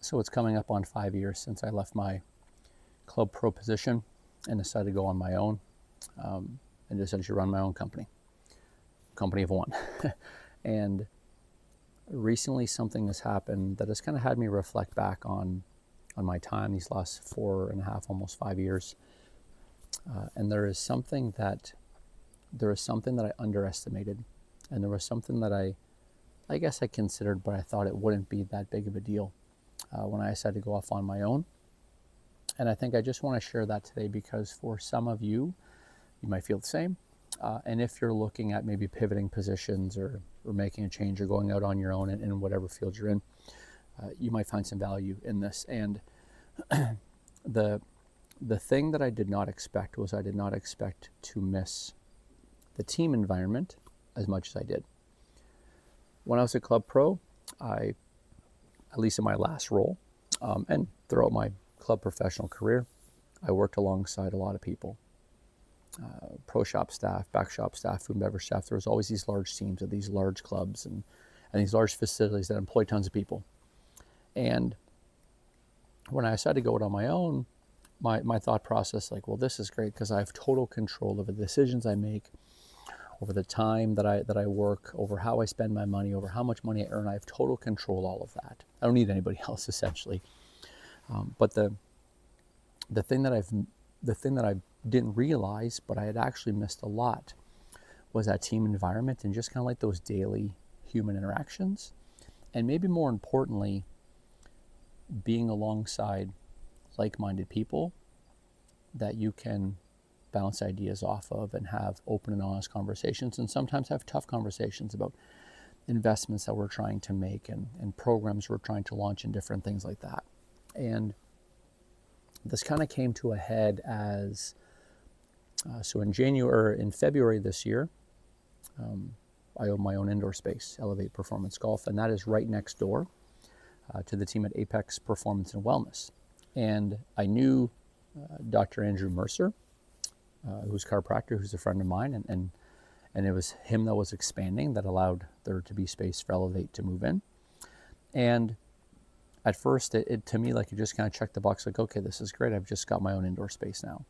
So it's coming up on 5 years since I left my club pro position and decided to go on my own, and essentially run my own company of one. And recently something has happened that has kind of had me reflect back on my time these last 4.5, almost 5 years. And there is something that I underestimated, and there was something that I guess I considered, but I thought it wouldn't be that big of a deal when I decided to go off on my own. And I think I just want to share that today because for some of you, you might feel the same. And if you're looking at maybe pivoting positions or making a change or going out on your own in whatever field you're in, you might find some value in this. And the thing that I did not expect was I did not expect to miss the team environment as much as I did. When I was a club pro, at least in my last role, and throughout my club professional career, I worked alongside a lot of people. Pro shop staff, back shop staff, food and beverage staff. There was always these large teams at these large clubs and these large facilities that employ tons of people. And when I decided to go out on my own, my thought process, like, well, this is great because I have total control over the decisions I make, over the time that I work, over how I spend my money, over how much money I earn. I have total control all of that. I don't need anybody else, essentially. But the thing that I didn't realize, but I had actually missed a lot, was that team environment and just kind of like those daily human interactions. And maybe more importantly, being alongside like-minded people that you can bounce ideas off of and have open and honest conversations, and sometimes have tough conversations about investments that we're trying to make and programs we're trying to launch and different things like that. And this kind of came to a head as so in February this year, I own my own indoor space, Elevate Performance Golf, and that is right next door to the team at Apex Performance and Wellness. And I knew Dr. Andrew Mercer, who's a chiropractor, who's a friend of mine, and it was him that was expanding that allowed there to be space for Elevate to move in. And at first, it to me, like, it just kind of checked the box, like, okay, this is great. I've just got my own indoor space now.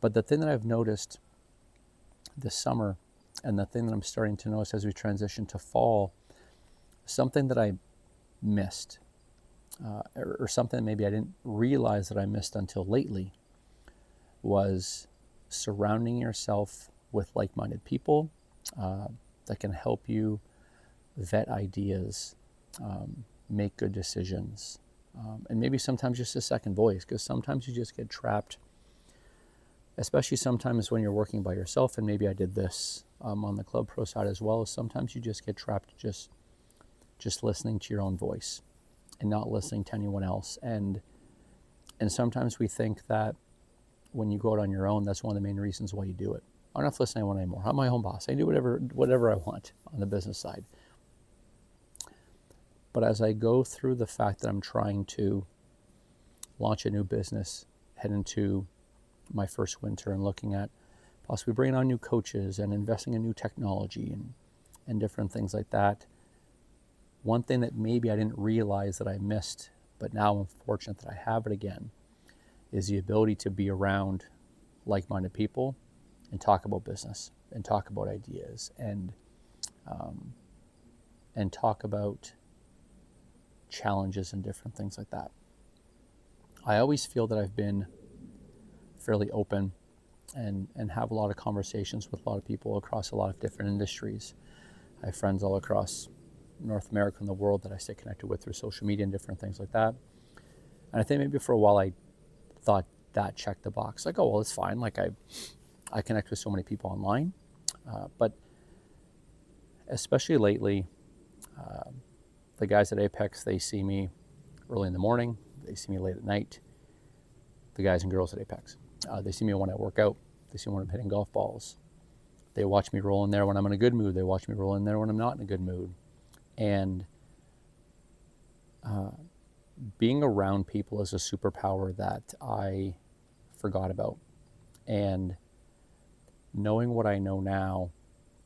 But the thing that I've noticed this summer, and the thing that I'm starting to notice as we transition to fall, something that I missed, or something maybe I didn't realize that I missed until lately, was surrounding yourself with like-minded people that can help you vet ideas, make good decisions, and maybe sometimes just a second voice, because sometimes you just get trapped, especially sometimes when you're working by yourself, and maybe I did this on the club pro side as well. Sometimes you just get trapped just listening to your own voice and not listening to anyone else. And sometimes we think that when you go out on your own, that's one of the main reasons why you do it. I'm not listening to anyone anymore. I'm my own boss. I do whatever I want on the business side. But as I go through the fact that I'm trying to launch a new business, head into my first winter, and looking at possibly bringing on new coaches and investing in new technology and different things like that, one thing that maybe I didn't realize that I missed, but now I'm fortunate that I have it again, is the ability to be around like-minded people and talk about business and talk about ideas and talk about challenges and different things like that. I always feel that I've been fairly open and have a lot of conversations with a lot of people across a lot of different industries. I have friends all across North America and the world that I stay connected with through social media and different things like that. And I think maybe for a while I thought that checked the box. Like, oh, well, it's fine. Like, I connect with so many people online. But especially lately, the guys at Apex, they see me early in the morning. They see me late at night. The guys and girls at Apex. They see me when I work out. They see me when I'm hitting golf balls. They watch me roll in there when I'm in a good mood. They watch me roll in there when I'm not in a good mood. And being around people is a superpower that I forgot about. And knowing what I know now,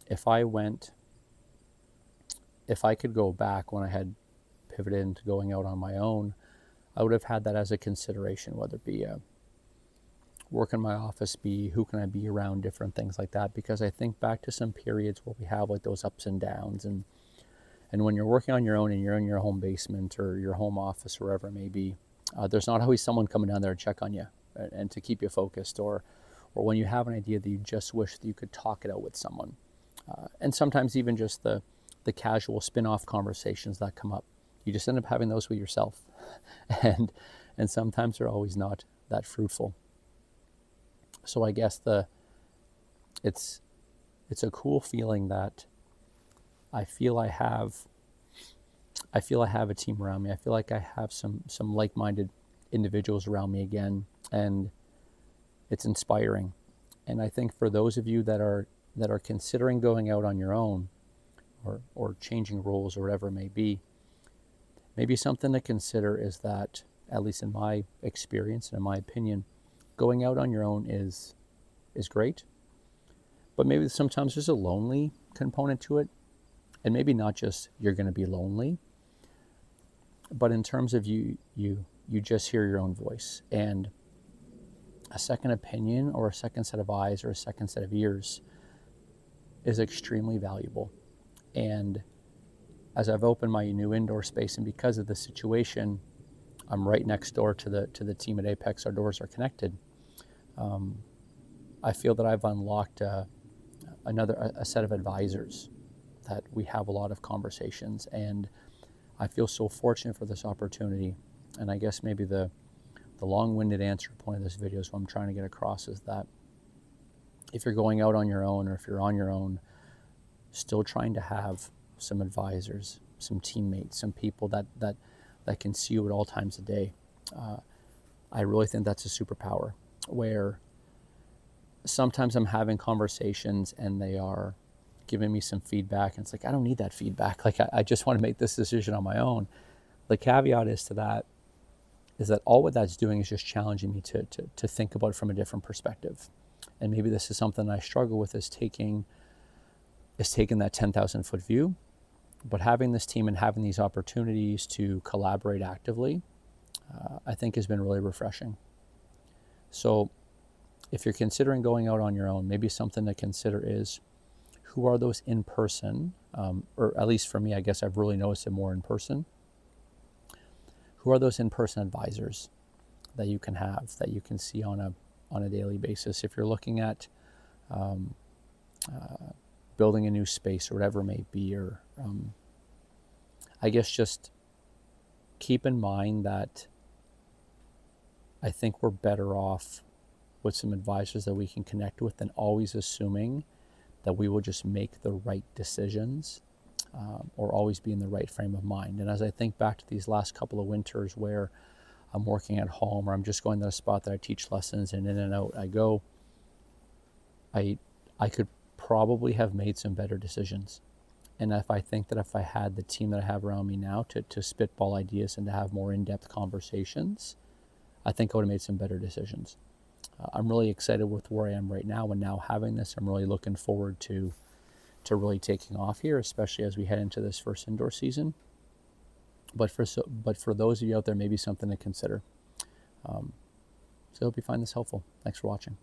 if I could go back when I had pivoted into going out on my own, I would have had that as a consideration, whether it be work in my office, be who can I be around, different things like that. Because I think back to some periods where we have like those ups and downs, and when you're working on your own and you're in your home basement or your home office or wherever it may be, there's not always someone coming down there to check on you and to keep you focused, or when you have an idea that you just wish that you could talk it out with someone. And sometimes even just the casual spin-off conversations that come up. You just end up having those with yourself. and sometimes they're always not that fruitful. So I guess it's a cool feeling that I feel I have a team around me. I feel like I have some like-minded individuals around me again, and it's inspiring. And I think for those of you that are considering going out on your own, or changing roles or whatever it may be, maybe something to consider is that, at least in my experience and in my opinion, going out on your own is great, but maybe sometimes there's a lonely component to it. And maybe not just you're going to be lonely, but in terms of you just hear your own voice, and a second opinion or a second set of eyes or a second set of ears is extremely valuable. And as I've opened my new indoor space, and because of the situation, I'm right next door to the team at Apex. Our doors are connected. I feel that I've unlocked a set of advisors that we have a lot of conversations, and I feel so fortunate for this opportunity. And I guess maybe the long-winded answer point of this video is what I'm trying to get across is that if you're going out on your own, or if you're on your own, still trying to have some advisors, some teammates, some people that can see you at all times of day. I really think that's a superpower, where sometimes I'm having conversations and they are giving me some feedback, and it's like, I don't need that feedback. Like, I just want to make this decision on my own. The caveat is that all what that's doing is just challenging me to think about it from a different perspective. And maybe this is something I struggle with, is taking that 10,000 foot view, but having this team and having these opportunities to collaborate actively, I think has been really refreshing. So if you're considering going out on your own, maybe something to consider is, who are those in person, or at least for me, I guess I've really noticed it more in person. Who are those in-person advisors that you can have, that you can see on a daily basis? If you're looking at building a new space or whatever it may be, or I guess just keep in mind that I think we're better off with some advisors that we can connect with than always assuming that we will just make the right decisions, or always be in the right frame of mind. And as I think back to these last couple of winters where I'm working at home, or I'm just going to a spot that I teach lessons, and in and out I go, I could probably have made some better decisions. And if I had the team that I have around me now to spitball ideas and to have more in-depth conversations, I think I would have made some better decisions. I'm really excited with where I am right now, and now having this, I'm really looking forward to really taking off here, especially as we head into this first indoor season. But for those of you out there, maybe something to consider. So I hope you find this helpful. Thanks for watching.